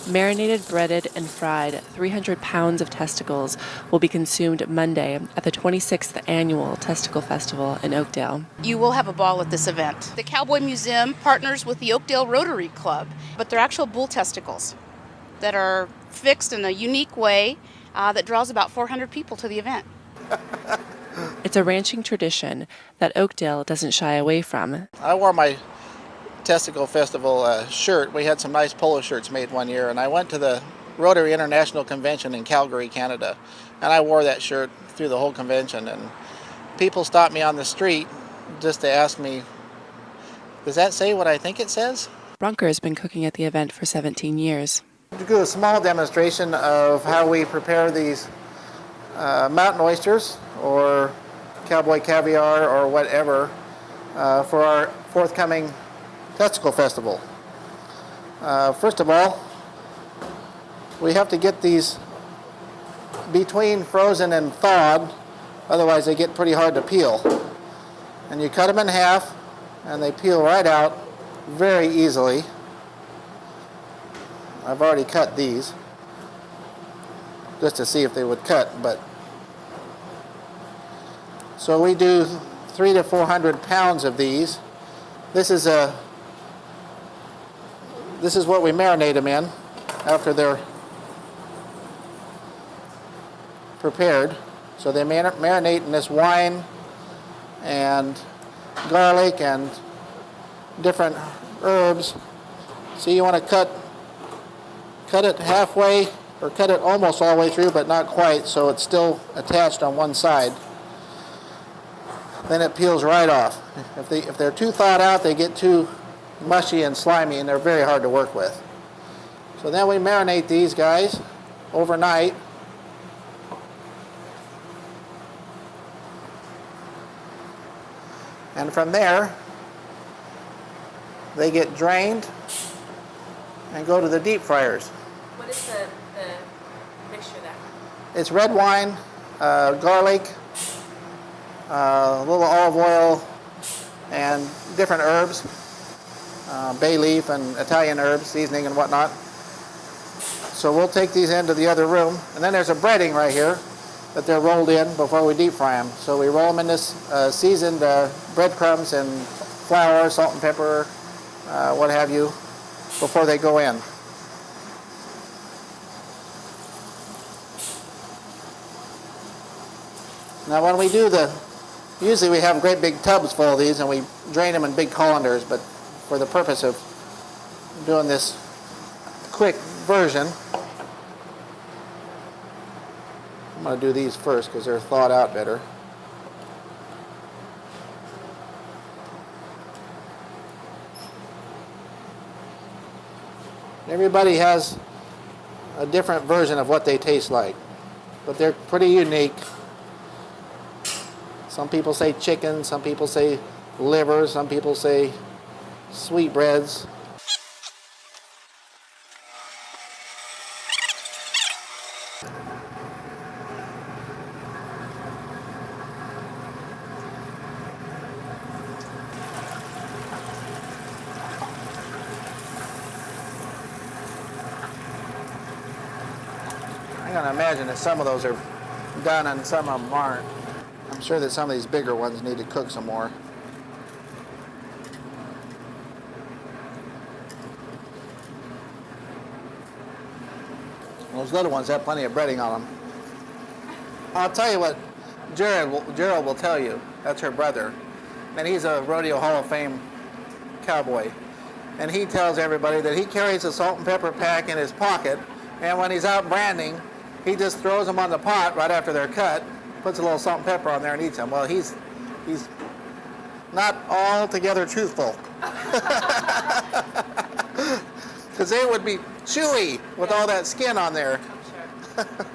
Marinated, breaded, and fried 300 pounds of testicles will be consumed Monday at the 26th Annual Testicle Festival in Oakdale. You will have a ball at this event. The Cowboy Museum partners with the Oakdale Rotary Club, but they're actual bull testicles that are fixed in a unique way that draws about 400 people to the event. It's a ranching tradition that Oakdale doesn't shy away from. I wore my Testicle Festival shirt. We had some nice polo shirts made one year, and I went to the Rotary International Convention in Calgary, Canada, and I wore that shirt through the whole convention, and people stopped me on the street just to ask me, does that say what I think it says? BRUNKER has been cooking at the event for 17 years. To do a small demonstration of how we prepare these mountain oysters or cowboy caviar or whatever for our forthcoming Testicle Festival. First of all, we have to get these between frozen and thawed, otherwise they get pretty hard to peel. And you cut them in half and they peel right out very easily. I've already cut these just to see if they would cut, but so we do 300 to 400 pounds of these. This is what we marinate them in after they're prepared. So they marinate in this wine and garlic and different herbs. So you want to cut it halfway or cut it almost all the way through, but not quite, so it's still attached on one side. Then it peels right off. If they're too thawed out, they get too mushy and slimy, and they're very hard to work with. So then we marinate these guys overnight. And from there, they get drained and go to the deep fryers. What is the mixture there? It's red wine, garlic, a little olive oil, and different herbs. Bay leaf and Italian herbs, seasoning and whatnot. So we'll take these into the other room, and then there's a breading right here that they're rolled in before we deep fry them. So we roll them in this seasoned breadcrumbs and flour, salt and pepper, what have you, before they go in. Now when we do usually we have great big tubs full of these and we drain them in big colanders, but for the purpose of doing this quick version, I'm going to do these first because they're thawed out better. Everybody has a different version of what they taste like, but they're pretty unique. Some people say chicken, some people say liver, some people say sweetbreads. I'm going to imagine that some of those are done and some of them aren't. I'm sure that some of these bigger ones need to cook some more. Those little ones have plenty of breading on them. I'll tell you what Gerald will tell you. That's her brother. And he's a Rodeo Hall of Fame cowboy. And he tells everybody that he carries a salt and pepper pack in his pocket, and when he's out branding, he just throws them on the pot right after they're cut, puts a little salt and pepper on there and eats them. Well, he's not altogether truthful. Because they would be chewy with all that skin on there. I'm sure.